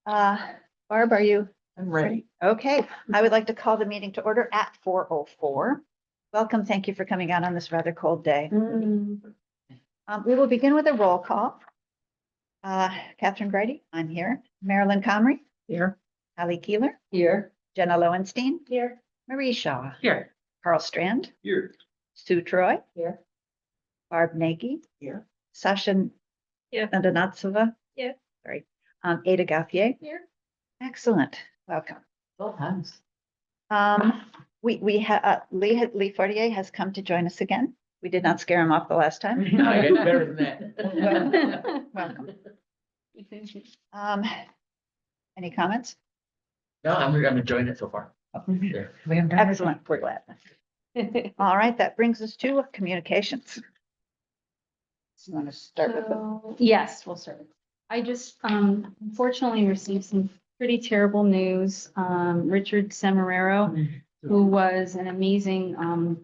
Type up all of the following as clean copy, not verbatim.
Barb, are you I'm ready? Okay, I would like to call the meeting to order at 4:04. Welcome, thank you for coming out on this rather cold day. We will begin with a roll call. Catherine Grady, I'm here. Marilyn Comrie, Here. Ali Keeler, Here. Jenna Lowenstein, Here. Marie Shaw, Here. Carl Strand, Here. Sue Troy, Here. Barb Nagy, Here. Sasha Yeah. Nandanatsova. Yeah. Sorry. Ada Gauthier. Here. Excellent. Welcome. Full house. We have, Lee Fortier has come to join us again. We did not scare him off the last time. No, I get better than that. Welcome. Any comments? No, I'm enjoying it so far. Yeah. Excellent. We're glad. All right, that brings us to communications. You want to start with them? Yes, we'll start. I just unfortunately received some pretty terrible news. Richard Semeraro, who was an amazing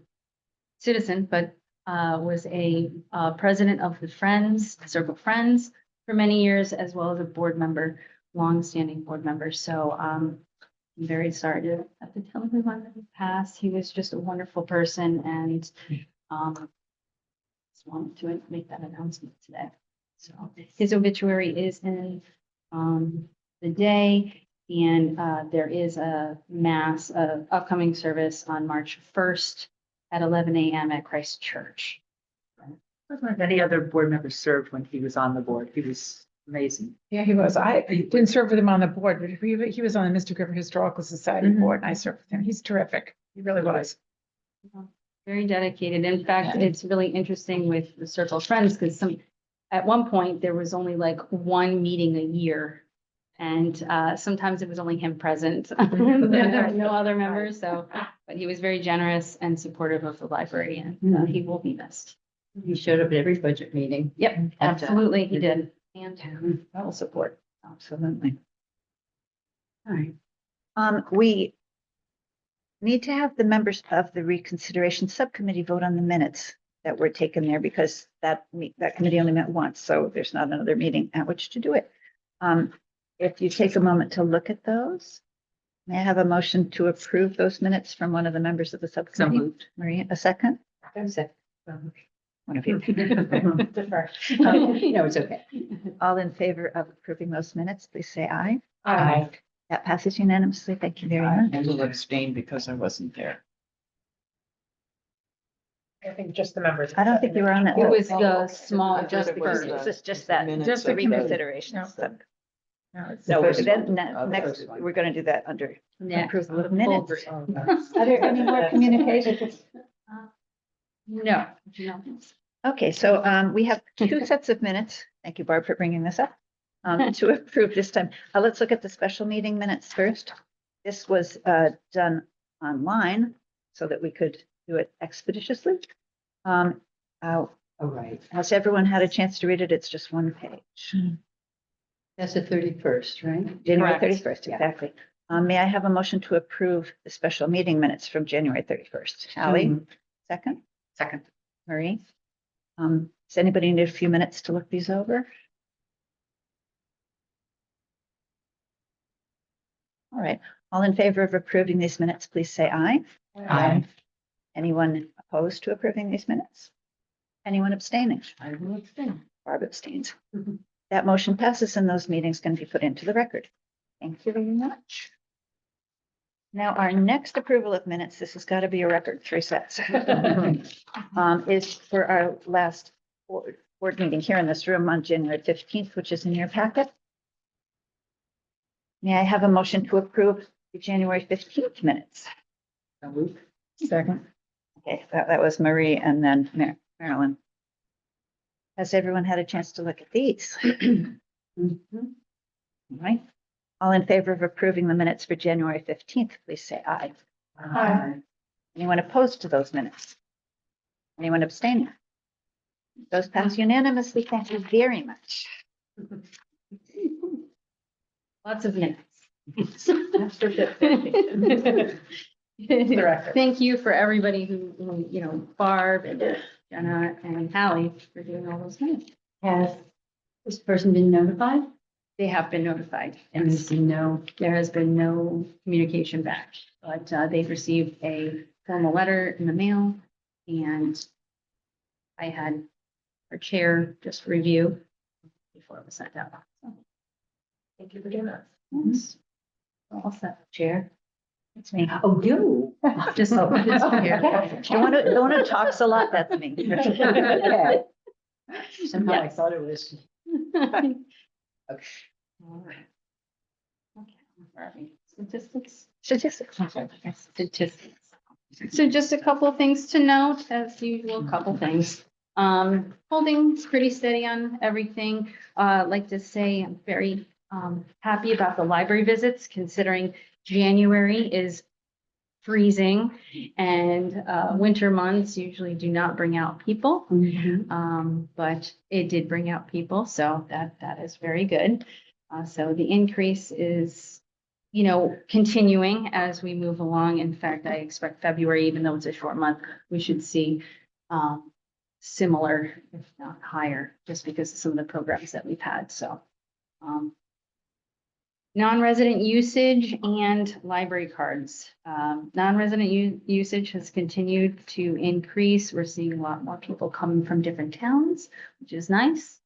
citizen, but was a president of the Friends, Circle Friends for many years, as well as a board member, longstanding board member. So I'm very sorry to have to tell everyone that he passed. He was just a wonderful person, and just wanted to make that announcement today. So his obituary is in the day, and there is a mass upcoming service on March 1st at 11 a.m. at Christ Church. Wasn't like any other board member served when he was on the board. He was amazing. Yeah, he was. I didn't serve with him on the board, but he was on the Mystic River Historical Society board, and I served with him. He's terrific. He really was. Very dedicated. In fact, it's really interesting with the Circle of Friends because at one point there was only like one meeting a year. And sometimes it was only him present. There were no other members. So, but he was very generous and supportive of the library, and he will be missed. He showed up at every budget meeting. Yep, absolutely, he did. And Full support. Absolutely. All right. We need to have the members of the reconsideration subcommittee vote on the minutes that were taken there because that committee only met once, so there's not another meeting at which to do it. If you take a moment to look at those, may I have a motion to approve those minutes from one of the members of the So subcommittee? moved. Maria, a second? One of you. Defer. No, it's okay. All in favor of approving those minutes, please say aye. Aye. That passes unanimously. Thank you very much. And will abstain because I wasn't there. I think just the members. I don't think you were on that. it was the small, Just just because the, this is just that, Minutes just the of the committee. reconsideration. No. So No, first then one. next, The first one. we're going to do that under next, approval the of minutes. full- Are there any more communications? No, no. Okay, so we have two sets of minutes. Thank you, Barb, for bringing this up. To approve this time. Let's look at the special meeting minutes first. This was done online so that we could do it expeditiously. Oh, right. Has everyone had a chance to read it? It's just one page. That's the 31st, right? January Correct. 31st, exactly. May I have a motion to approve the special meeting minutes from January 31st? Ally, second? Second. Marie? Does anybody need a few minutes to look these over? All right, all in favor of approving these minutes, please say aye. Aye. Anyone opposed to approving these minutes? Anyone abstaining? I will abstain. Barb abstains. That motion passes and those meetings can be put into the record. Thank you very much. Now, our next approval of minutes, this has got to be a record, 3 sets, is for our last board meeting here in this room on January 15th, which is in your packet. May I have a motion to approve the January 15th minutes? So moved. Second. Okay, that was Marie and then Marilyn. Has everyone had a chance to look at these? All right. All in favor of approving the minutes for January 15th, please say aye. Aye. Anyone opposed to those minutes? Anyone abstaining? Those pass unanimously. Thank you very much. Lots of minutes. record. Thank you for everybody who, Barb and Jenna and Hallie for doing all those minutes. Has this person been notified? They have been notified. And Yes. there's been no, There has been no communication back, but they've received a formal letter in the mail, and I had our chair just review before it was sent out. So, thank you for doing that. yes. All set, chair. It's me. Oh, you? Just Oh, just here. The one who talks a lot, that's me. Okay. Somehow I Yes. thought it was. All right. Okay, where are we? Statistics? Statistics. Statistics. So just a couple of things to note, as usual, a couple things. Holding pretty steady on everything. Like to say I'm very happy about the library visits, considering January is freezing and winter months usually do not bring out people. But it did bring out people, so that is very good. So the increase is, continuing as we move along. In fact, I expect February, even though it's a short month, we should see similar, if not higher, just because of some of the programs that we've had. So non-resident usage and library cards. Non-resident usage has continued to increase. We're seeing a lot more people coming from different towns, which is nice.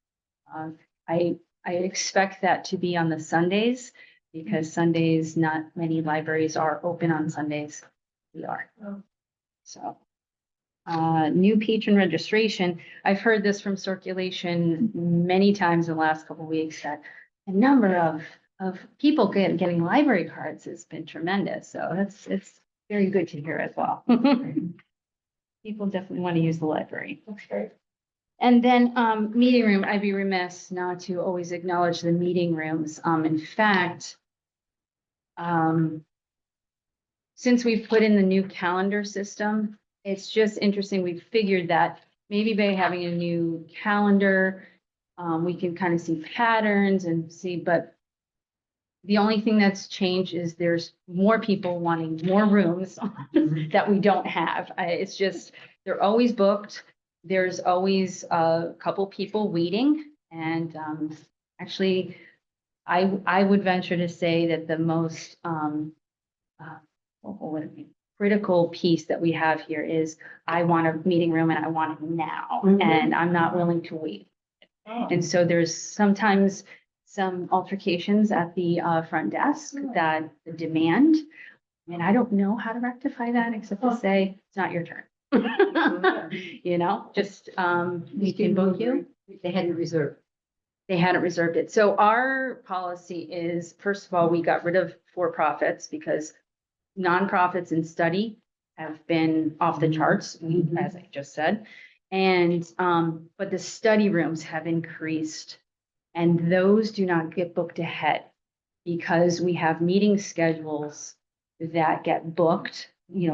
I expect that to be on the Sundays, because Sundays, not many libraries are open on Sundays. We are. So, new patron registration. I've heard this from circulation many times in the last couple of weeks, that the number of people getting library cards has been tremendous. So it's very good to hear as well. People definitely want to use the library. That's great. And then meeting room, I'd be remiss not to always acknowledge the meeting rooms. In fact, since we've put in the new calendar system, it's just interesting. We've figured that maybe by having a new calendar, we can kind of see patterns and see, but the only thing that's changed is there's more people wanting more rooms that we don't have. It's just, they're always booked. There's always a couple people waiting. And actually, I would venture to say that the most critical piece that we have here is, I want a meeting room and I want it now, and I'm not willing to wait. And so there's sometimes some altercations at the front desk that the demand, and I don't know how to rectify that except to say, it's not your turn. Just, we can book you. They hadn't reserved. They hadn't reserved it. So our policy is, first of all, we got rid of for-profits because nonprofits and study have been off the charts, as I just said. And, but the study rooms have increased, and those do not get booked ahead because we have meeting schedules that get booked,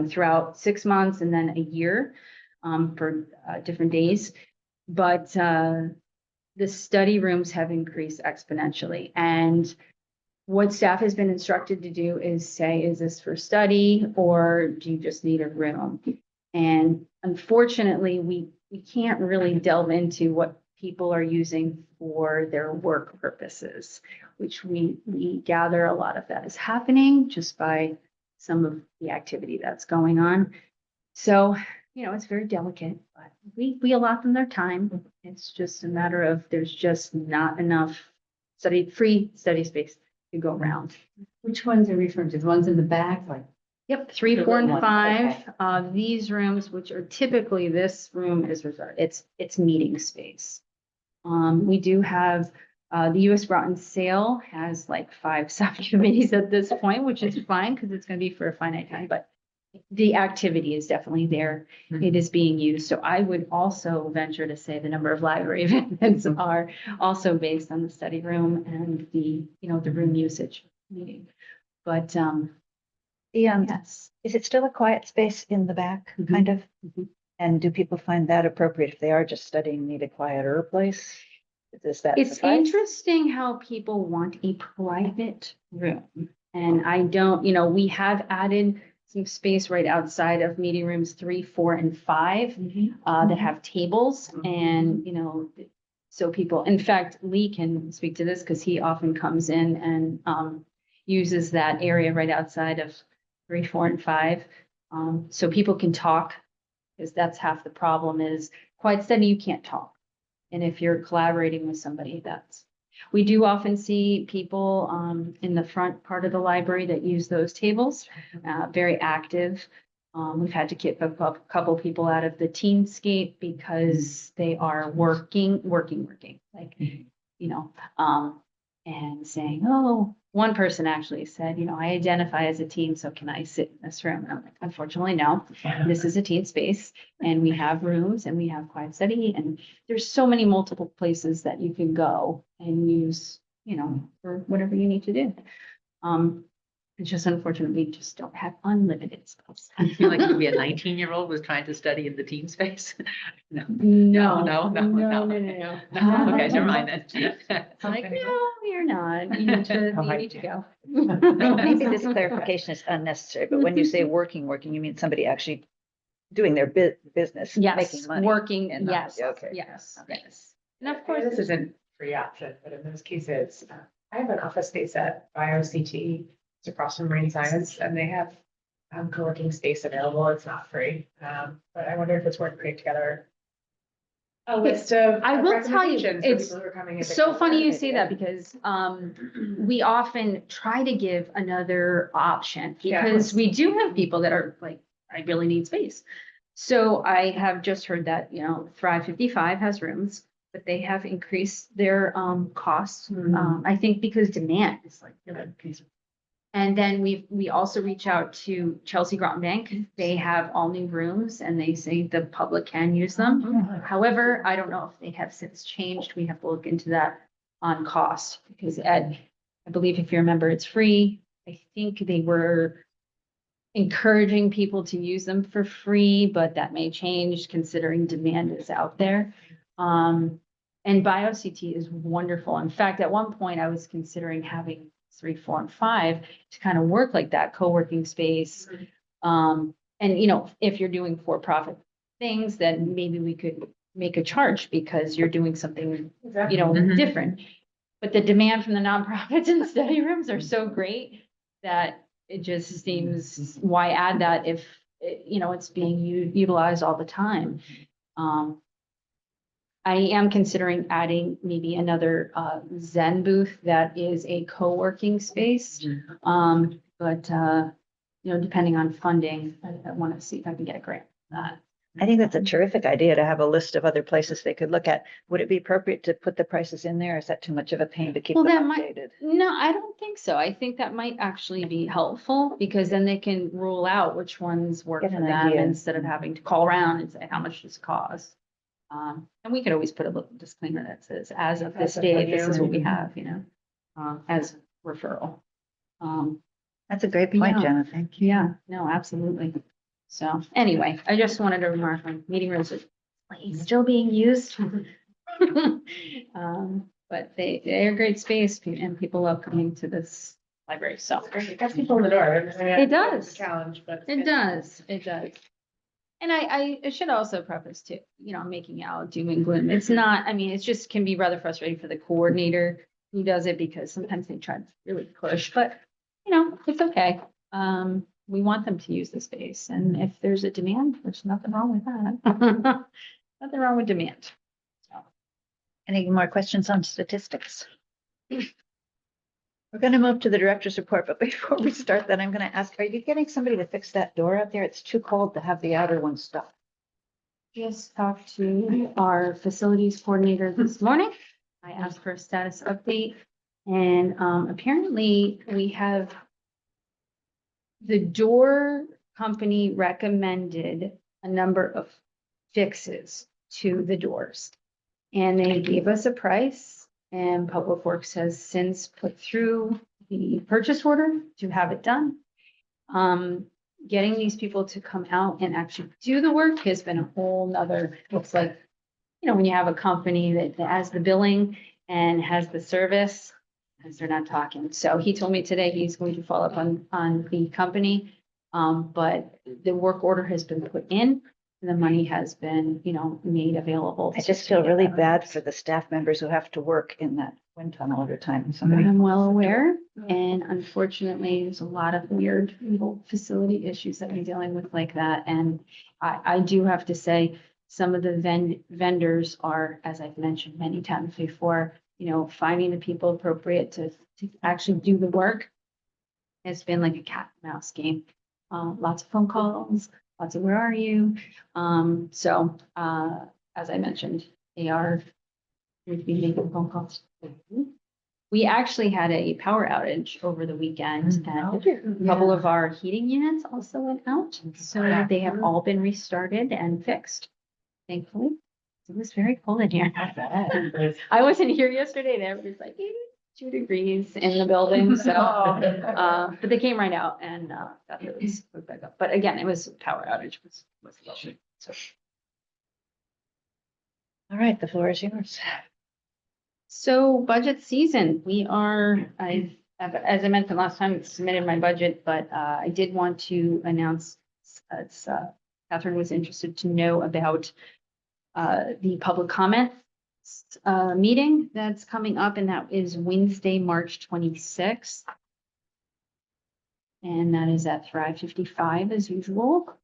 throughout 6 months and then a year, for different days. But the study rooms have increased exponentially. And what staff has been instructed to do is say, is this for study or do you just need a room? And unfortunately, we can't really delve into what people are using for their work purposes, which we gather a lot of that is happening just by some of the activity that's going on. So, it's very delicate, but we allot them their time. It's just a matter of, there's just not enough free study space to go around. Which ones are referring to? The ones in the back, like? Yep, 3, The 4, and little ones, 5. okay. These rooms, which are typically, this room is reserved, it's meeting space. We do have, the US Groton sale has like 5 subcommittees at this point, which is fine because it's going to be for a finite time, but the activity is definitely there. It is being used. So I would also venture to say the number of library events are also based on the study room and the room usage meeting. But, yes. Is it still a quiet space in the back, kind of? And do people find that appropriate if they are just studying, need a quieter place? Does that It's suffice? interesting how people want a private room. And I don't, we have added some space right outside of meeting rooms 3, 4, and 5 that have tables. And, So people, in fact, Lee can speak to this because he often comes in and uses that area right outside of 3, 4, and 5. So people can talk, because that's half the problem is quiet study, you can't talk. And if you're collaborating with somebody, we do often see people in the front part of the library that use those tables, very active. We've had to kick a couple people out of the Teamscape because they are working, like, and saying, oh, one person actually said, I identify as a teen, so can I sit in this room? And I'm like, unfortunately, no. This is a teen space, and we have rooms, and we have quiet study, and there's so many multiple places that you can go and use, for whatever you need to do. It's just unfortunate we just don't have unlimited space. I feel like maybe a 19-year-old was trying to study in the teen space. No. No, No. no. Okay, never mind then. It's like, no, you're not. You need to go. Maybe this clarification is unnecessary, but when you say working, you mean somebody actually doing their business, Yes, making money. working, and not- yes, yeah, okay. yes, Okay. yes. And of This course, isn't free option, but in those cases, I have an office space at BioCT, it's across from Marine Science, and they have co-working space available. It's not free. But I wonder if it's worth putting together a list of I will tell you, recommendations for it's people who are coming in. to so funny you co-work. say that because we often try to give another option because we do have people that are like, I really need space. So I have just heard that, Thrive 55 has rooms, but they have increased their costs. I think because demand is like really increasing. And then we also reach out to Chelsea Groton Bank. They have all new rooms and they say the public can use them. However, I don't know if they have since changed. We have to look into that on cost because I believe if you remember, it's free. I think they were encouraging people to use them for free, but that may change considering demand is out there. And BioCT is wonderful. In fact, at one point I was considering having 3, 4, and 5 to kind of work like that co-working space. And if you're doing for-profit things, then maybe we could make a charge because you're doing something, Mhm. different. But the demand from the nonprofits and study rooms are so great that it just seems, why add that if, it's being utilized all the time. I am considering adding maybe another Zen booth that is a co-working space. But depending on funding, I want to see if I can get a grant for that. I think that's a terrific idea to have a list of other places they could look at. Would it be appropriate to put the prices in there? Is that too much of a pain to keep Well, them that might- updated? No, I don't think so. I think that might actually be helpful because then they can rule out which ones work Get for an them idea. instead of having to call around and say, how much does it cost? And we could always put a little disclaimer that says, as of this date, this is what we have, as referral. That's a great point, Yeah. Jenna. Thank you. Yeah, no, absolutely. So anyway, I just wanted to remark on meeting rooms are still being used. But they're a great space and people love coming to this library, so. It gets people in the door. I mean, It does. It's a challenge, but. It does. And I should also preface too, making out doom and gloom. It's not, it just can be rather frustrating for the coordinator who does it because sometimes they try to really push, but it's okay. We want them to use the space and if there's a demand, there's nothing wrong with that. Nothing wrong with demand. Any more questions on statistics? We're going to move to the director's report, but before we start that, I'm going to ask, are you getting somebody to fix that door out there? It's too cold to have the outer one stuck. Just talked to our facilities coordinator this morning. I asked for a status update and apparently we have the door company recommended a number of fixes to the doors. And they gave us a price and Public Works has since put through the purchase order to have it done. Getting these people to come out and actually do the work has been a whole nother, looks like, when you have a company that has the billing and has the service, because they're not talking. So he told me today he's going to follow up on the company. But the work order has been put in. the money has been, made available. I just feel really bad for the staff members who have to work in that wind tunnel every time somebody. I'm well aware, and unfortunately, there's a lot of weird little facility issues that we're dealing with like that, and I do have to say, some of the vendors are, as I've mentioned many times before, finding the people appropriate to actually do the work. It's been like a cat and mouse game. Lots of phone calls, lots of where are you? As I mentioned, they are going to be making phone calls. We actually had a power outage over the weekend and a couple of our heating units also went out. So they have all been restarted and fixed, thankfully. It was very cold in here. I wasn't here yesterday. There was like 82 degrees in the building, so, but they came right out and, got those hooked back up. But again, it was power outage was lovely, so. All right, the floor is yours. So budget season, as I mentioned last time, submitted my budget, but, I did want to announce, as, Catherine was interested to know about, the public comment meeting that's coming up, and that is Wednesday, March 26th. And that is at Thrive 55 as usual.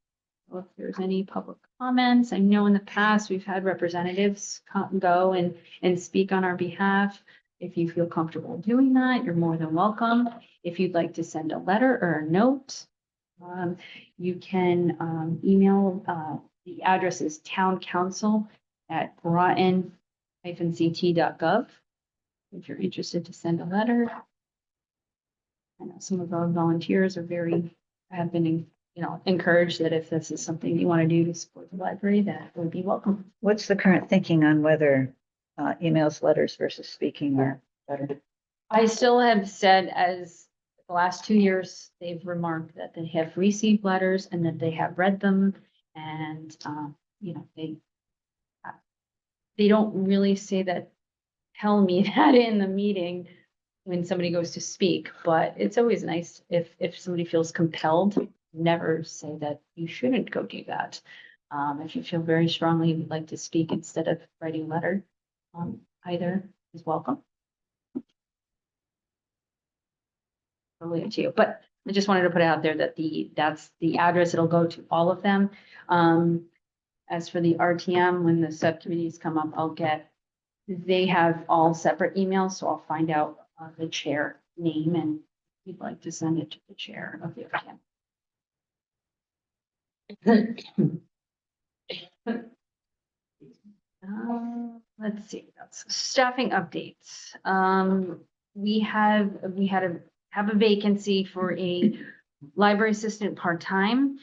So if there's any public comments, I know in the past we've had representatives go and speak on our behalf. If you feel comfortable doing that, you're more than welcome. If you'd like to send a letter or a note, you can email, the address is towncouncil@groton-ct.gov. If you're interested to send a letter. I know some of our volunteers have been, encouraged that if this is something you want to do to support the library, that would be welcome. What's the current thinking on whether emails, letters versus speaking are better? I still have said, as the last 2 years, they've remarked that they have received letters and that they have read them. And, they don't really say that, tell me that in the meeting when somebody goes to speak, but it's always nice if somebody feels compelled, never say that you shouldn't go do that. If you feel very strongly you'd like to speak instead of writing a letter, either is welcome. Totally up to you, but I just wanted to put out there that that's the address. It'll go to all of them. As for the RTM, when the subcommittees come up, they have all separate emails, so I'll find out the chair name and if you'd like to send it to the chair of the RTM. Let's see, that's staffing updates. We have a vacancy for a library assistant part-time.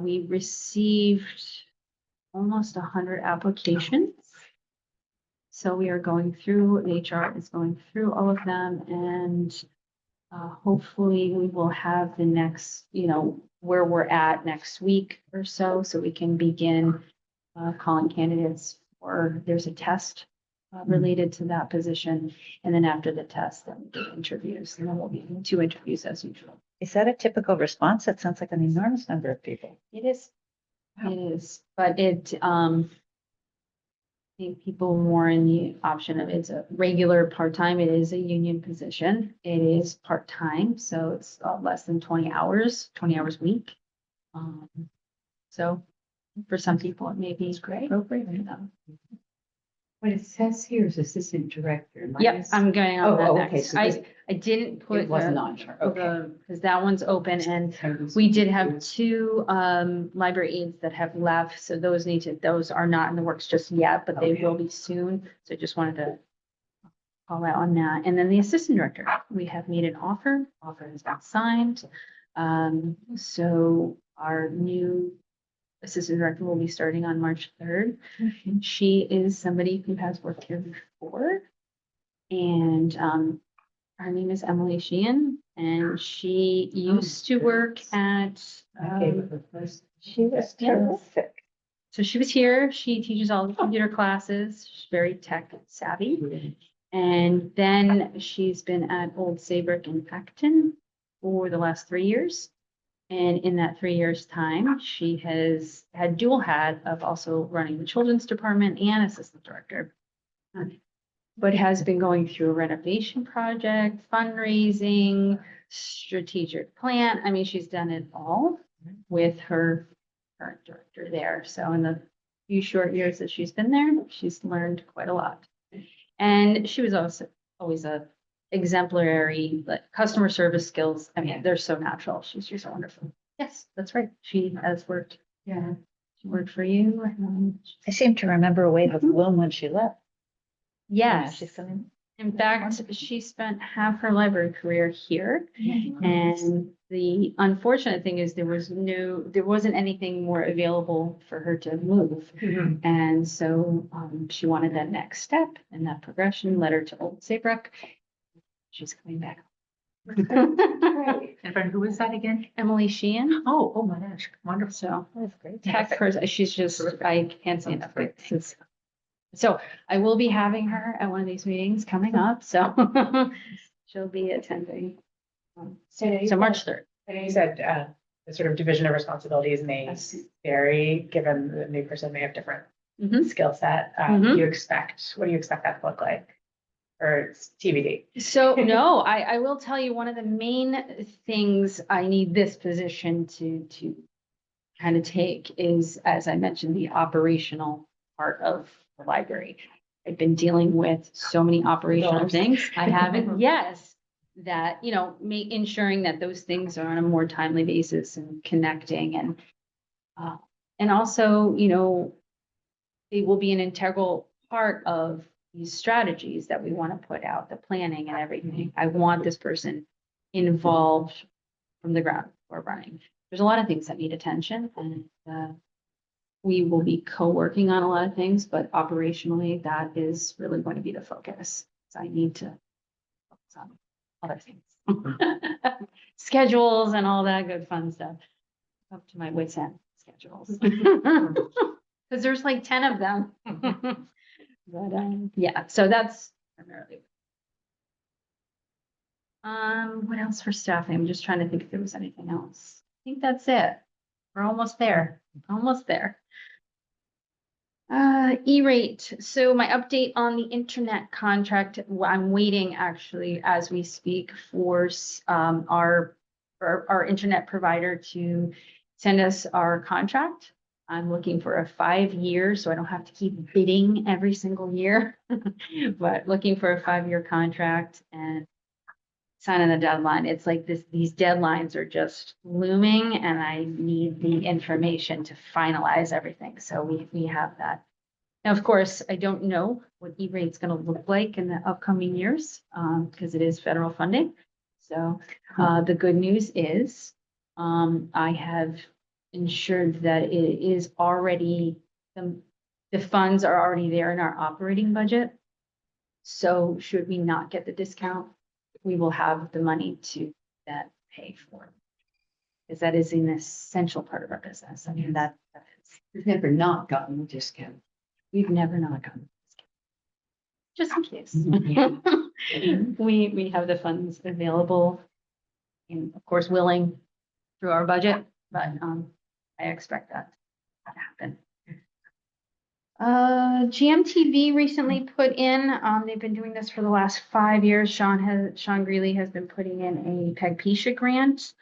We received almost 100 applications. So we are going through, HR is going through all of them, and hopefully we will have the next, where we're at next week or so we can begin calling candidates, or there's a test related to that position. And then after the test, then we do interviews, and then we'll be doing 2 interviews as usual. Is that a typical response? That sounds like an enormous number of people. It is. It is, but I think people more in the option of it's a regular part-time. It is a union position. It is part-time, so it's less than 20 hours a week. So for some people, it may be appropriate for them. What it says here is assistant director. Yep, I'm going on that okay, next. so this- I didn't put. It wasn't on here, okay. Because that one's open, and we did have 2 library aides that have left, so those are not in the works just yet, but they will be soon. So I just wanted to call out on that. And then the assistant director, we have made an offer has been signed. So our new assistant director will be starting on March 3rd. She is somebody who has worked here before. And her name is Emily Sheehan, and she used to work at. She was terrific. So she was here. She teaches all the computer classes. She's very tech savvy. And then she's been at Old Saybrook in Acton for the last 3 years. And in that 3 years' time, she has had dual hat of also running the children's department and assistant director. But has been going through a renovation project, fundraising, strategic plan. I mean, she's done it all with her current director there. So in the few short years that she's been there, she's learned quite a lot. And she was also always a exemplary, like, customer service skills. I mean, they're so natural. She's just wonderful. Yes, that's right. She has worked. Yeah. She worked for you. I seem to remember a wave of gloom when she left. Yes. She's coming. In fact, she spent half her library career here. And the unfortunate thing is there wasn't anything more available for her to move. And so she wanted that next step and that progression led her to Old Saybrook. She's coming back. And friend, who is that again? Emily Sheehan. Oh my gosh, wonderful. So That's great. tech person, she's just, I can't say enough good things. So I will be having her at one of these meetings coming up, so she'll be attending. So March 3rd. I know you said, the sort of division of responsibilities may Yes. vary, given the new person may have different Mhm. skill set. Mhm. What do you expect that to look like? Or it's TBD? So no, I will tell you, one of the main things I need this position to kind of take is, as I mentioned, the operational part of the library. I've been dealing with so many operational Dollars. things. I haven't, yes, that, ensuring that those things are on a more timely basis and connecting and also, it will be an integral part of these strategies that we want to put out, the planning and everything. I want this person involved from the ground or running. There's a lot of things that need attention and we will be co-working on a lot of things, but operationally, that is really going to be the focus. So I need to focus on other things. Schedules and all that good fun stuff. Up to my wits' end schedules. Because there's like 10 of them. But yeah, so that's primarily. What else for staffing? I'm just trying to think if there was anything else. I think that's it. We're almost there. Almost there. E-rate. So my update on the internet contract, I'm waiting actually as we speak for our internet provider to send us our contract. I'm looking for a 5 year, so I don't have to keep bidding every single year, but looking for a 5-year contract and signing the deadline. It's like these deadlines are just looming and I need the information to finalize everything. So we have that. Now, of course, I don't know what E-rate's going to look like in the upcoming years because it is federal funding. So the good news is I have ensured that it is already, the funds are already there in our operating budget. So should we not get the discount, we will have the money to that pay for it. Because that is an essential part of our business. I mean, that is. We've never not gotten a discount. We've never not gotten a discount. Just in case. We have the funds available and of course willing through our budget, but I expect that to happen. GMTV recently put in, they've been doing this for the last 5 years. Sean Greeley has been putting in a PEGPESHA grant.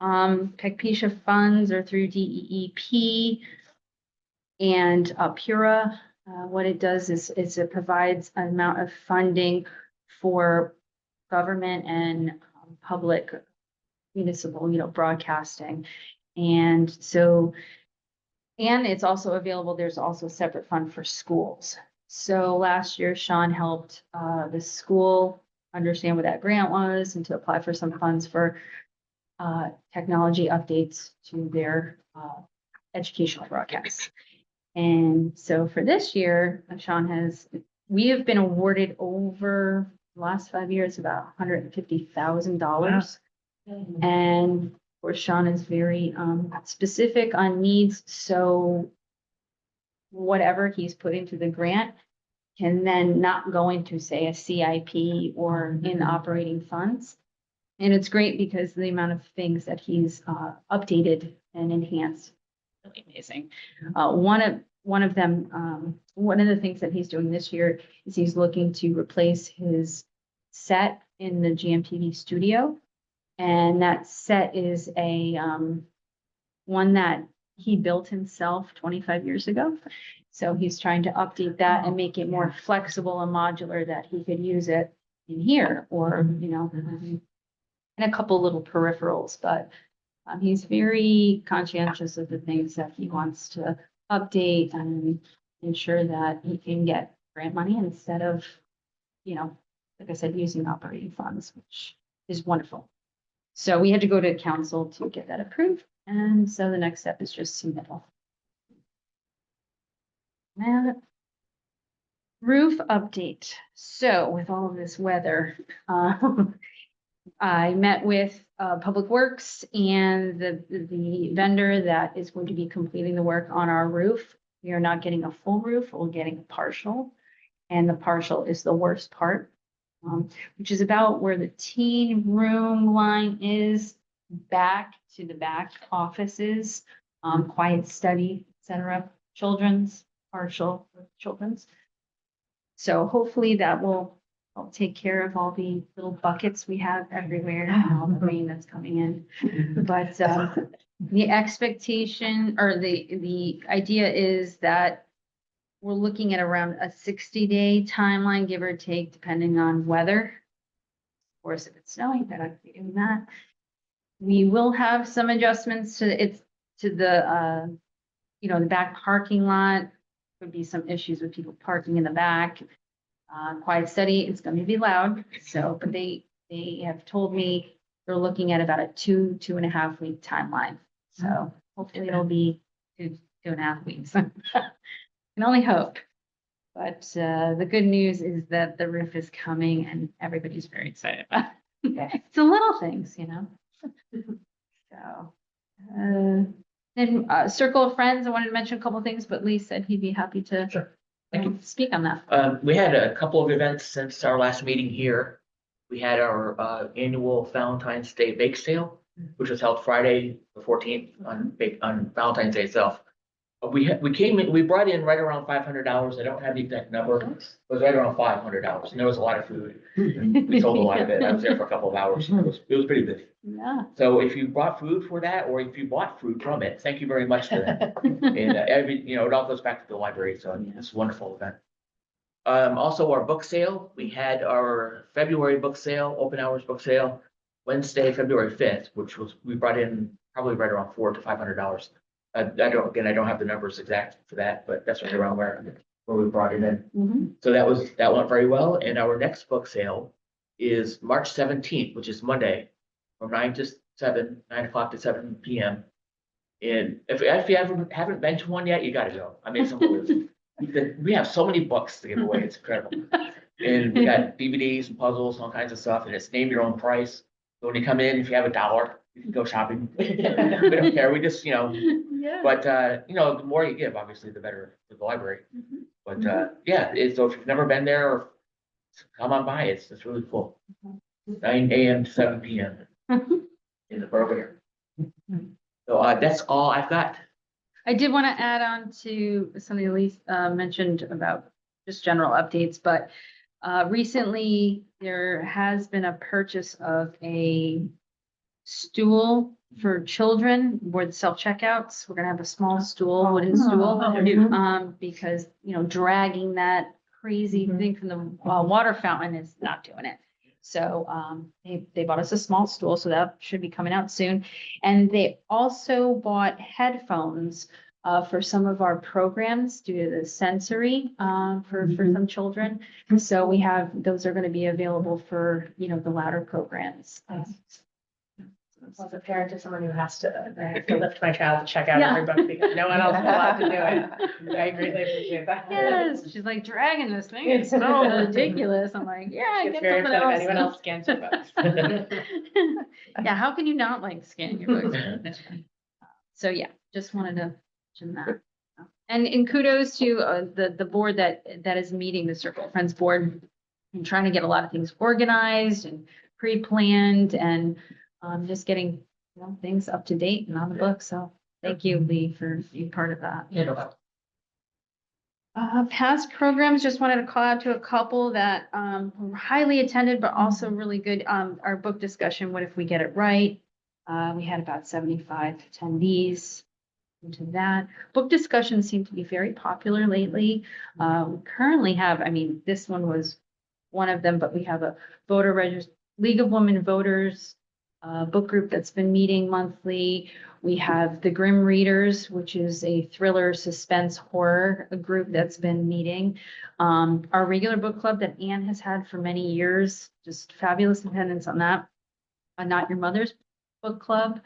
PEGPESHA funds are through DEEP and PURA. What it does is it provides an amount of funding for government and public municipal, broadcasting. And so, and it's also available, there's also a separate fund for schools. So last year, Sean helped the school understand what that grant was and to apply for some funds for technology updates to their educational broadcasts. And so for this year, we have been awarded over the last 5 years about $150,000. And of course, Sean is very specific on needs. So whatever he's put into the grant can then not go into, say, a CIP or in operating funds. And it's great because the amount of things that he's updated and enhanced, really amazing. One of them, one of the things that he's doing this year is he's looking to replace his set in the GMTV studio. And that set is a one that he built himself 25 years ago. So he's trying to update that and make it more flexible and modular that he could use it in here or, and a couple little peripherals, but he's very conscientious of the things that he wants to update and ensure that he can get grant money instead of, like I said, using operating funds, which is wonderful. So we had to go to council to get that approved. And so the next step is just submittal. Now, roof update. So with all of this weather, I met with Public Works and the vendor that is going to be completing the work on our roof. We are not getting a full roof, we're getting a partial. And the partial is the worst part, which is about where the teen room line is, back to the back offices, quiet study, etc. Children's, partial children's. So hopefully that will help take care of all the little buckets we have everywhere and all the rain that's coming in. But the expectation or the idea is that we're looking at around a 60-day timeline, give or take, depending on weather. Of course, if it's snowing, then I'd be doing that. We will have some adjustments to the the back parking lot. Could be some issues with people parking in the back. Quiet study, it's going to be loud. So, but they have told me they're looking at about a 2.5 week timeline. So hopefully it'll be 2.5 weeks. Can only hope. But the good news is that the roof is coming and everybody's very excited about it. It's the little things, So, then Circle of Friends, I wanted to mention a couple of things, but Lee said he'd be happy to Sure. Thank you. speak on that. We had a couple of events since our last meeting here. We had our annual Valentine's Day bake sale, which was held Friday, the 14th on Valentine's Day itself. We brought in right around $500. I don't have the exact number. It was right around $500 and there was a lot of food. We sold a lot of it. I was there for a couple of hours. It was pretty busy. Yeah. So if you brought food for that, or if you bought food from it, thank you very much for that. And it all goes back to the library, so it's a wonderful event. Also our book sale, we had our February book sale, open hours book sale, Wednesday, February 5th, we brought in probably right around $400 to $500. I don't have the numbers exact for that, but that's right around where we brought it in. Mm-hmm. So that went very well. And our next book sale is March 17th, which is Monday, from 9 o'clock to 7 p.m. And if you haven't been to one yet, you gotta go. I mean, it's unbelievable. We have so many books to give away. It's incredible. And we got DVDs and puzzles and all kinds of stuff, and it's name your own price. So when you come in, if you have $1, you can go shopping. We don't care. We just, Yeah. but the more you give, obviously, the better for the library. But so if you've never been there, come on by. It's really cool. 9 a.m. to 7 p.m. in the borough here. So that's all I've got. I did want to add on to something Elise mentioned about just general updates, but recently there has been a purchase of a stool for children with self-checkouts. We're gonna have a small stool, wooden stool, because dragging that crazy thing from the water fountain is not doing it. So they bought us a small stool, so that should be coming out soon. And they also bought headphones for some of our programs due to the sensory for some children. So those are going to be available for the louder programs. As a parent of someone who I have to lift my child to check out Yeah. every book because no one else is allowed to do it. I greatly appreciate that. Yes, she's like dragging this thing. It's so ridiculous. I'm like, yeah, It's get very someone upset if else. anyone else scans your books. Yeah, how can you not like scan your books? So yeah, just wanted to mention that. And kudos to the board that is meeting, the Circle of Friends board, and trying to get a lot of things organized and pre-planned and just getting, things up to date and on the book. So thank you, Lee, for being part of that. Past programs, just wanted to call out to a couple that were highly attended, but also really good. Our book discussion, What If We Get It Right? We had about 75 attendees into that. Book discussions seem to be very popular lately. We currently have, this one was one of them, but we have a League of Women Voters book group that's been meeting monthly. We have the Grim Readers, which is a thriller, suspense, horror group that's been meeting. Our regular book club that Anne has had for many years, just fabulous attendance on that. Not Your Mother's Book Club,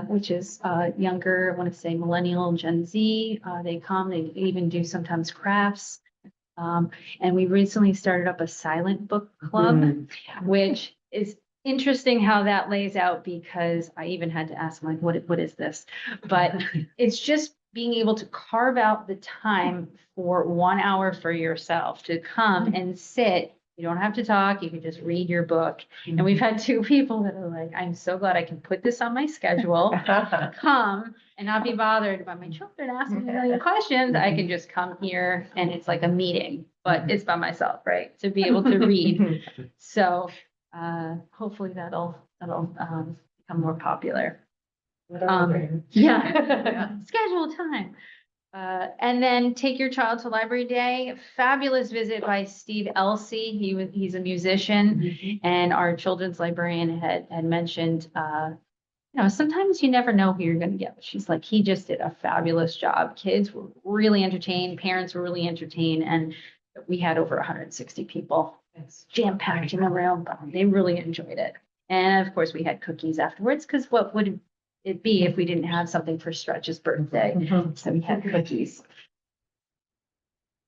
which is younger, I want to say millennial, Gen Z. They come, they even do sometimes crafts. And we recently started up a silent book club, which is interesting how that lays out, because I even had to ask, like, what is this? But it's just being able to carve out the time for 1 hour for yourself to come and sit. You don't have to talk, you can just read your book. And we've had 2 people that are like, I'm so glad I can put this on my schedule, come and not be bothered by my children asking me a million questions. I can just come here and it's like a meeting, but it's by myself, right? To be able to read. So hopefully that'll become more popular. Yeah. Schedule time. And then Take Your Child to Library Day. Fabulous visit by Steve Elsey. He's a musician, and our children's librarian had mentioned, sometimes you never know who you're going to get. But she's like, he just did a fabulous job. Kids were really entertained, parents were really entertained, and we had over 160 people. It's jam-packed in the room, but they really enjoyed it. And of course, we had cookies afterwards, because what would it be if we didn't have something for Stretch's birthday? So we had cookies.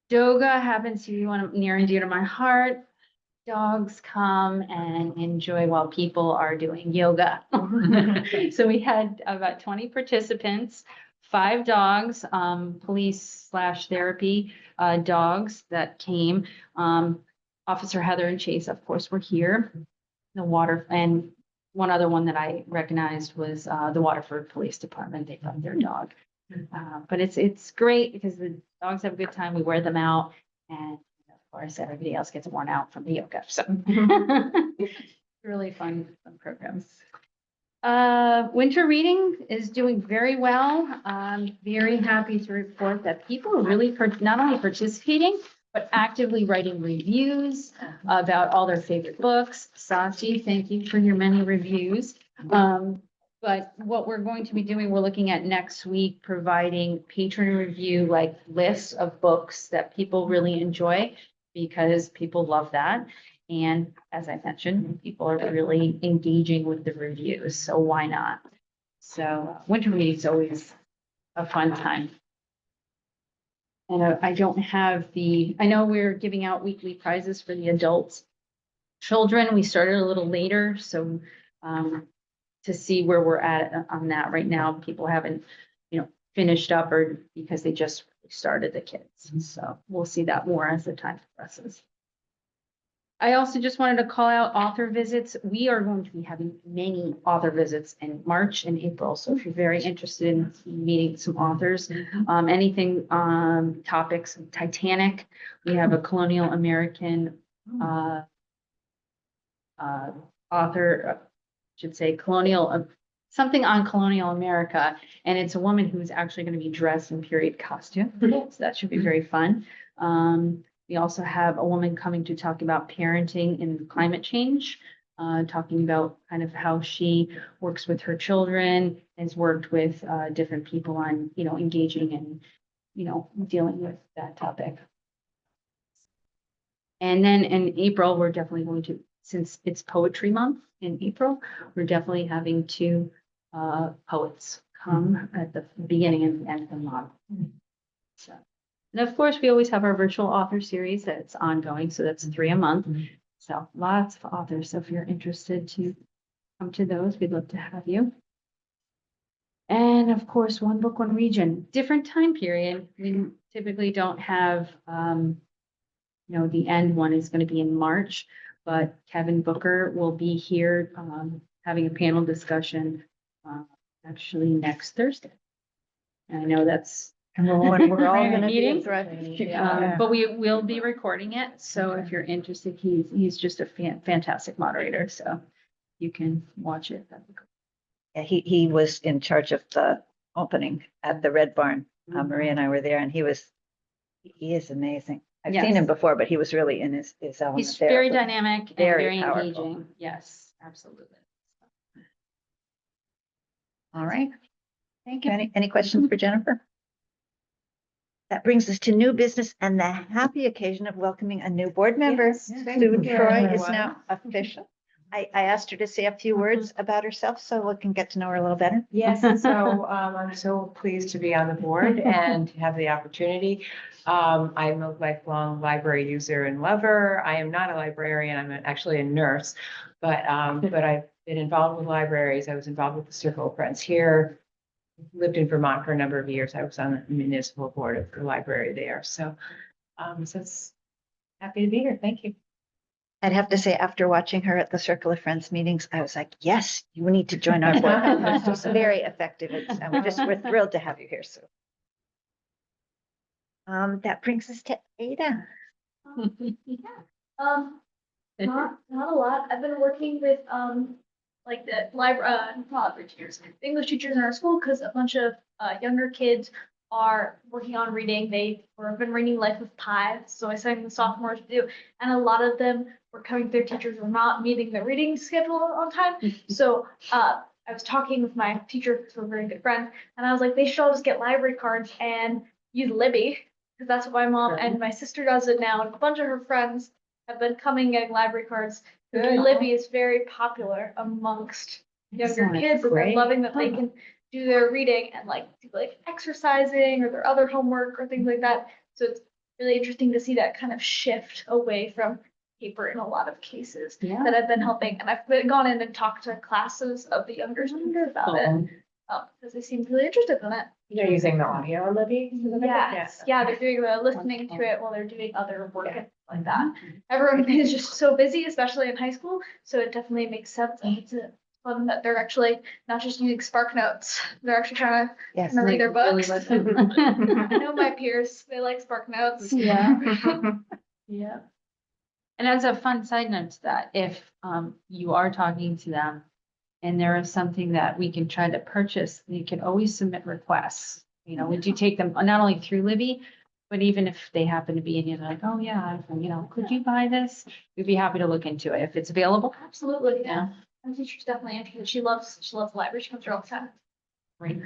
Yoga happens to be one near and dear to my heart. Dogs come and enjoy while people are doing yoga. So we had about 20 participants, 5 dogs, police/therapy dogs that came. Officer Heather and Chase, of course, were here. The water, and one other one that I recognized was the Waterford Police Department. They love their dog. But it's great because the dogs have a good time. We wear them out, and of course, everybody else gets worn out from the yoga. So really fun programs. Winter reading is doing very well. I'm very happy to report that people are really not only participating, but actively writing reviews about all their favorite books. Sachi, thank you for your many reviews. But what we're going to be doing, we're looking at next week, providing patron review, like lists of books that people really enjoy, because people love that. And as I mentioned, people are really engaging with the reviews, so why not? So winter reading is always a fun time. And I don't have I know we're giving out weekly prizes for the adults. Children, we started a little later, so to see where we're at on that right now, people haven't, finished up, or because they just started the kids. So we'll see that more as the time progresses. I also just wanted to call out author visits. We are going to be having many author visits in March and April. So if you're very interested in meeting some authors, anything, topics, Titanic, we have a colonial American author, should say something on colonial America. And it's a woman who's actually going to be dressed in period costume. So that should be very fun. We also have a woman coming to talk about parenting and climate change, talking about kind of how she works with her children, has worked with different people on, engaging and, dealing with that topic. And then in April, we're definitely going to, since it's Poetry Month in April, we're definitely having 2 poets come at the beginning and end of the month. So. And of course, we always have our virtual author series that's ongoing. So that's 3 a month. So lots of authors. So if you're interested to come to those, we'd love to have you. And of course, One Book, One Region, different time period. We typically don't have, the end one is going to be in March. but Kevin Booker will be here, having a panel discussion, actually next Thursday. And I know that's, And we're all gonna be Meeting? in Groton. but we will be recording it. So if you're interested, he's just a fantastic moderator. So you can watch it. That'd be cool. Yeah, he was in charge of the opening at the Red Barn. Mm-hmm. Maria and I were there and he is amazing. I've seen Yes. him before, but he was really in his element He's there. very dynamic and very very powerful. engaging. Yes, absolutely. All right. Thank you. Any questions for Jennifer? That brings us to new business and the happy occasion of welcoming a new board member. Yes, thank Sue you, Troy is everyone. now official. I asked her to say a few words about herself so we can get to know her a little better. Yes, and so I'm so pleased to be on the board and to have the opportunity. I'm a lifelong library user and lover. I am not a librarian, I'm actually a nurse, but I've been involved with libraries. I was involved with the Circle of Friends here. Lived in Vermont for a number of years. I was on the municipal board of the library there. So it's happy to be here. Thank you. I'd have to say, after watching her at the Circle of Friends meetings, I was like, yes, you need to join our board. It's just very effective. And we're thrilled to have you here, Sue. That brings us to Ada. Not a lot. I've been working with, like the library, not library teachers, the English teachers in our school, because a bunch of, younger kids are working on reading. Have been reading Life of Pi, so I sang the sophomores to do, and a lot of them were coming, their teachers were not meeting the reading schedule on time. So, I was talking with my teacher, because we're very good friends, and I was like, they should all just get library cards and use Libby, because that's what my mom and my sister does it now, and a bunch of her friends have been coming getting library cards. Good. Libby is very popular amongst younger Excellent. kids, and they're Great. loving that they can do their reading and do exercising or their other homework or things like that. So it's really interesting to see that kind of shift away from paper in a lot of cases Yeah. that I've been helping. And I've gone in and talked to classes of the younger students about it because they seem really interested in it. They're using the audio on Libby? Yes, yeah, they're doing listening to it while they're doing other work Yeah. and like that. Everyone is just so busy, especially in high school, so it definitely makes sense. And it's fun that they're actually not just using Spark Notes, they're actually trying Yes. to read their Really books. listen. I know my peers, they like Spark Notes. Yeah. Yeah. And as a fun side note to that, if you are talking to them and there is something that we can try to purchase, you can always submit requests. You know, we do take them not only through Libby, but even if they happen to be in, you're like, oh yeah, could you buy this? We'd be happy to look into it if it's available. Absolutely, Yeah. yeah. My teacher's definitely interested. She loves the library. She comes here all the time. Great.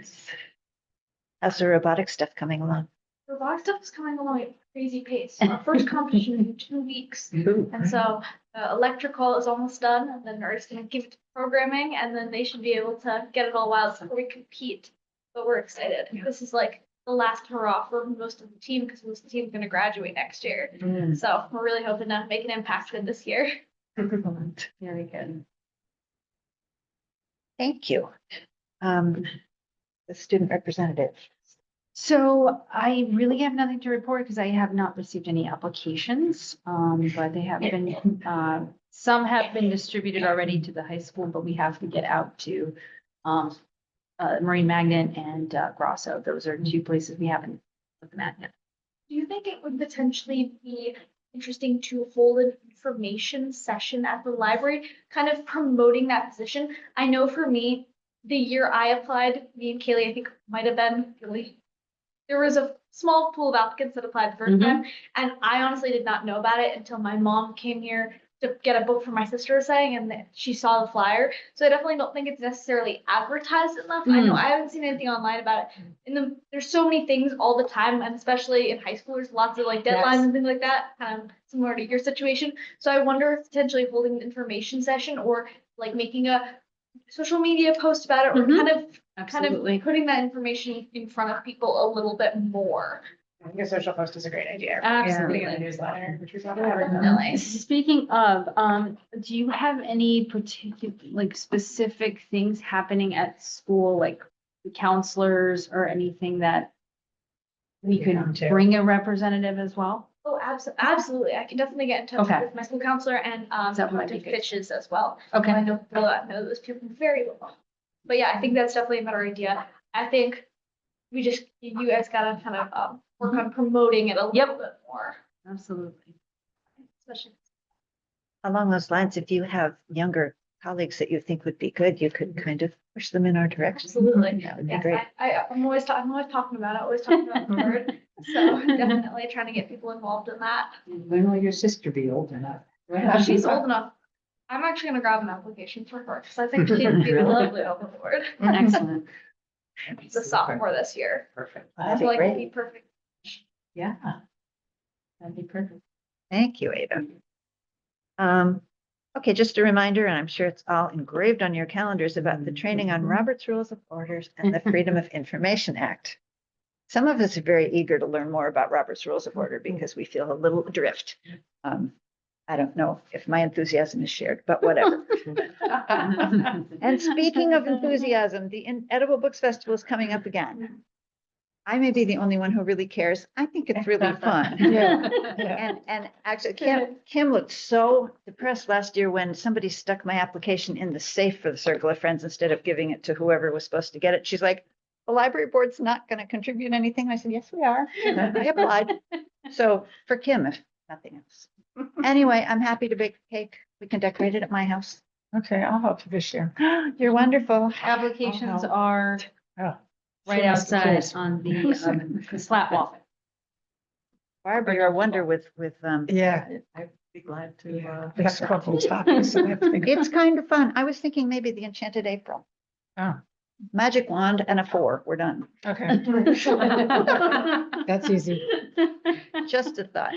How's the robotic stuff coming along? Robotic stuff is coming along at a crazy pace. Our first competition is in 2 weeks. And so electrical is almost done, and then we're just gonna give it to programming, and then they should be able to get it all out before we compete. But we're excited. This is like the last hurrah for most of the team, because most of the team's gonna graduate next year. So we're really hoping to make an impact with this year. Excellent. Very good. Thank you. The student representative. So I really have nothing to report because I have not received any applications. But they have been, some have been distributed already to the high school, but we have to get out to Marine Magnet and Grosso. Those are two places we haven't looked at yet. Do you think it would potentially be interesting to hold an information session at the library, kind of promoting that position? I know for me, the year I applied, me and Kaylee, I think might have been really, there was a small pool of applicants that applied the 1st time, and I honestly did not know about it until my mom came here to get a book for my sister saying, and she saw the flyer. So I definitely don't think it's necessarily advertised enough. I know I haven't seen anything online about it. And there's so many things all the time, and especially in high school, there's lots of deadlines and things like that, kind of similar to your situation. So I wonder if potentially holding an information session or making a social media post about it, or kind of Absolutely. putting that information in front of people a little bit more. I think a social post is a great idea. Absolutely. Putting in a newsletter, which we probably Definitely. Speaking of, do you have any particular, specific things happening at school, like the counselors or anything that we Come could to. bring a representative as well? Oh, absolutely. I can definitely get in touch Okay. with my school counselor and, That might be Dr. good. Fitch's as well. Okay. I know those people very well. But yeah, I think that's definitely a better idea. I think you guys gotta kind of, work on promoting it a Yep. little bit more, Absolutely. especially. Along those lines, if you have younger colleagues that you think would be good, you could kind of push them in our direction. Absolutely. That would be Yes, great. I'm always talking about it, always talking about the word. So definitely trying to get people involved in that. When will your sister be old enough? She's old enough. I'm actually gonna grab an application for her, because I think she'd be lovely on the board. Excellent. She's a sophomore this year. Perfect. I That'd feel be like it'd great. be perfect. Yeah. That'd be perfect. Thank you, Ada. Okay, just a reminder, and I'm sure it's all engraved on your calendars about the training on Robert's Rules of Orders and the Freedom of Information Act. Some of us are very eager to learn more about Robert's Rules of Order because we feel a little adrift. I don't know if my enthusiasm is shared, but whatever. And speaking of enthusiasm, the Edible Books Festival is coming up again. I may be the only one who really cares. I think it's really fun. Yeah, yeah. And actually, Kim looked so depressed last year when somebody stuck my application in the safe for the Circle of Friends instead of giving it to whoever was supposed to get it. She's like, the library board's not going to contribute anything. I said, yes, we are. I applied. So for Kim, if nothing else. Anyway, I'm happy to bake a cake. We can decorate it at my house. Okay, I'll help you this year. You're wonderful. Applications help. are Oh, right sure, Mr. outside Chris. on the slat wall. Barbara, you're a wonder with, Yeah, I'd be glad to, that's a couple of topics that I have to think. it's kind of fun. I was thinking maybe the Enchanted April. Oh, Magic wand and a 4. We're done. okay, that's easy. Just a thought.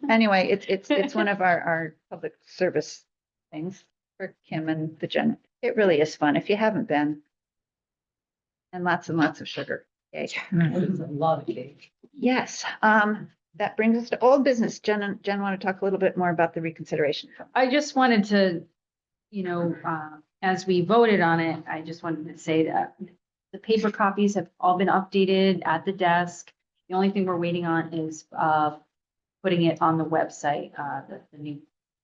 Anyway, it's one of our public service things for Kim and the Jen. It really is fun if you haven't been. And lots of sugar. Yay. It's a lot of cake. Yes, that brings us to old business. Jen, want to talk a little bit more about the reconsideration? I just wanted to, as we voted on it, I just wanted to say that the paper copies have all been updated at the desk. The only thing we're waiting on is putting it on the website, the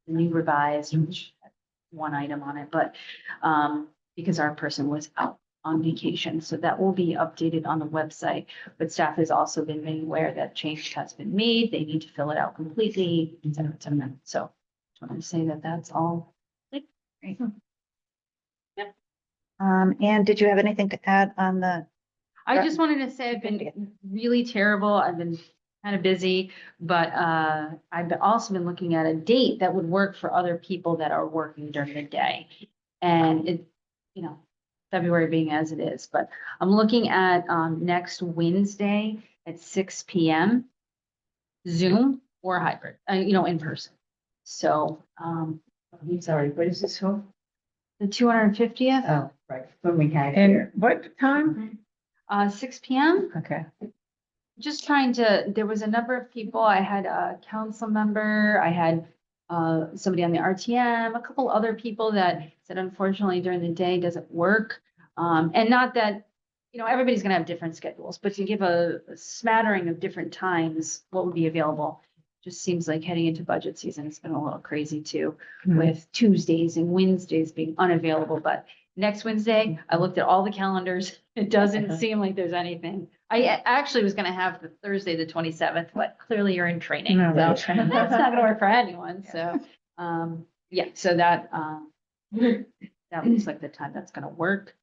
new revised, which had one item on it, but because our person was out on vacation, so that will be updated on the website. But staff has also been made aware that change has been made. They need to fill it out completely, et cetera, et cetera. So just wanted to say that that's all. Great. And did you have anything to add on the? I just wanted to say I've been really terrible. I've been kind of busy, but I've also been looking at a date that would work for other people that are working during the day. And it, February being as it is, but I'm looking at next Wednesday at 6 p.m. Zoom or hybrid, in person. So I'm sorry, what is this for? the 250th, Oh, right, when we had And here. what time? 6 p.m. Okay. Just there was a number of people. I had a council member, I had somebody on the RTM, a couple other people that said unfortunately during the day doesn't work. And not that, everybody's gonna have different schedules, but to give a smattering of different times, what would be available. Just seems like heading into budget season, it's been a little crazy too, with Tuesdays and Wednesdays being unavailable, but next Wednesday, I looked at all the calendars. It doesn't seem like there's anything. I actually was gonna have the Thursday, the 27th, but clearly you're in training. No, So no training. that's not gonna work for anyone. So, so that, that looks like the time that's gonna work.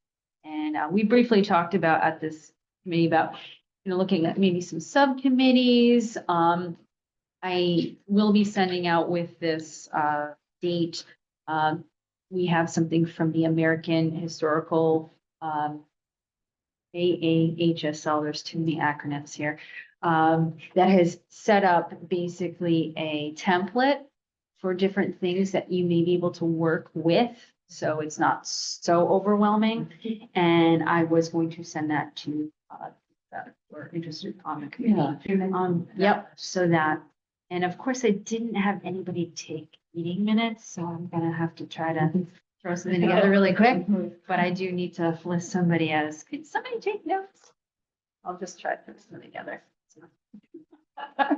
And we briefly talked about at this committee about, looking at maybe some subcommittees. I will be sending out with this date. We have something from the American Historical AAHSL, there's too many acronyms here, that has set up basically a template for different things that you may be able to work with. So it's not so overwhelming. And I was going to send that to that were interested on the committee. Yep, so that, and of course I didn't have anybody take meeting minutes, so I'm gonna have to try to throw something together really quick. But I do need to list somebody as, could somebody take notes? I'll just try to put something together.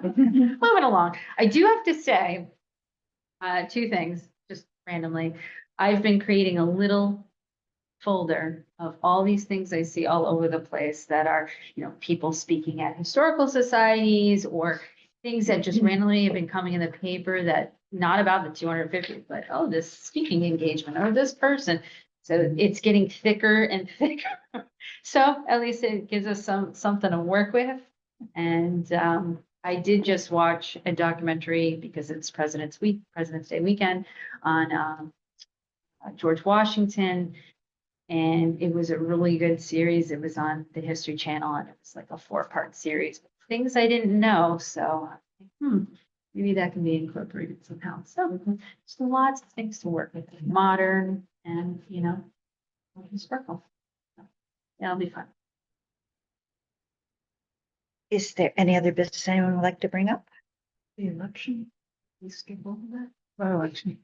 Moving along. I do have to say, two things, just randomly. I've been creating a little folder of all these things I see all over the place that are, people speaking at historical societies or things that just randomly have been coming in the paper that not about the 250, but oh, this speaking engagement or this person. So it's getting thicker and thicker. So at least it gives us something to work with. And I did just watch a documentary because it's President's Day weekend on George Washington. And it was a really good series. It was on the History Channel and it was like a 4-part series. Things I didn't know. So maybe that can be incorporated somehow. So just lots of things to work with, modern and, historical. Yeah, it'll be fun. Is there any other business anyone would like to bring up? The election. We skip over that. What election?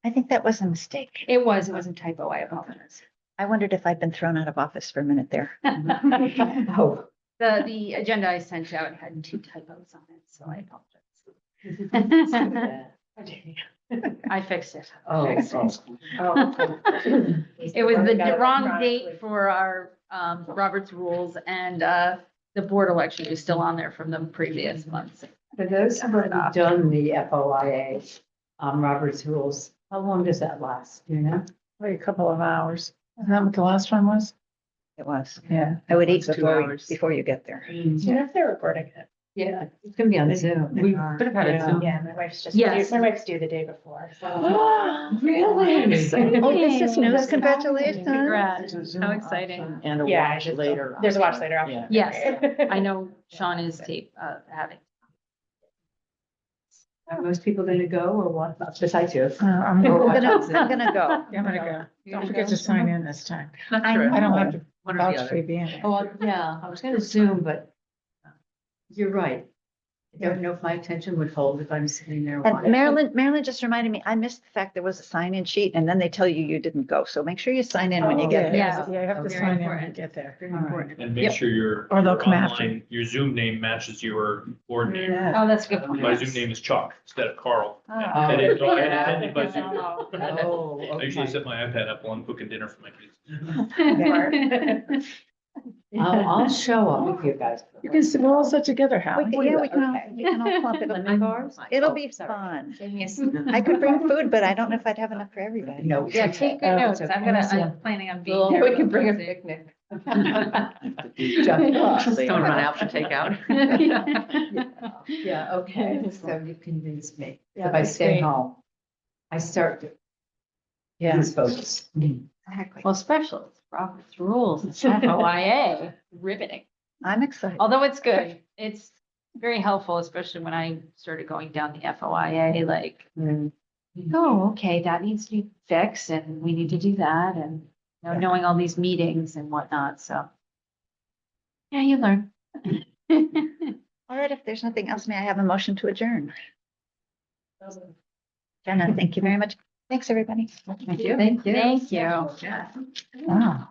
I think that was a mistake. It was a typo. I apologize. I wondered if I'd been thrown out of office for a minute there. Oh. The agenda I sent out had 2 typos on it, so I apologize. I fixed it. Oh. Fixed it. Oh. It was the wrong date for our Robert's rules and the board election is still on there from the previous months. For those who have done the FOIA, Robert's rules, how long does that last, do you know? Like a couple of hours. Isn't that what the last one was? It was. Yeah. I would eat 2 before, hours. before you get there. Yeah, if they're recording it. Yeah, it's gonna be on Zoom. We could have had it Zoom. Yeah, my wife's just, Yes. my wife's due the day before, so. Really? Oh, this is news. Congratulations. Congrats. How exciting. And a Yeah, watch later. There's a watch later after. Yeah. Yes, I know Sean is having. Are most people gonna go or what? Besides you. I'm I'm gonna gonna go. I'm gonna go. Don't forget to sign in this time. That's I true. know. I don't have to One or the vouch for you other. being there. Oh, yeah, I was gonna Zoom, but you're right. I don't know if my attention would hold if I'm sitting there And watching. Marilyn just reminded me, I missed the fact there was a sign-in sheet and then they tell you you didn't go. So make sure you sign in when you get there. Yeah. Yeah, you have to Okay. sign in when you Important. get there. Very All right. important. And Yep. make sure your Or they'll your come after online, your Zoom name matches your board name. Oh, that's a good point. My Zoom name is Chuck instead of Carl. Oh. And it's all attended by Zoom. Oh, I usually okay. set my iPad up while I'm cooking dinner for my kids. I'll show up if you guys. You can, we'll all sit together, Hal. We can all clump it. Lemon bars? It'll Oh, be sorry. fun. Yes. I could bring food, but I don't know if I'd have enough for everybody. No. Yeah, take good Oh, notes. it's I'm okay. I'm planning on being Well, there. we can bring a Wednesday. picnic. Don't run out for takeout. Yeah, okay, so you convinced me. Yeah, If I that's stay great. home, I start to Yeah. lose focus. Well, special, it's Robert's rules, it's FOIA, riveting. I'm excited. Although it's good, it's very helpful, especially when I started going down the FOIA, like, oh, okay, that needs to be fixed and we need to do that and knowing all these meetings and whatnot, so. Yeah, you learn. All right, if there's nothing else, may I have a motion to adjourn? Jenna, thank you very much. Thank you. Thank you. Thank you. Wow.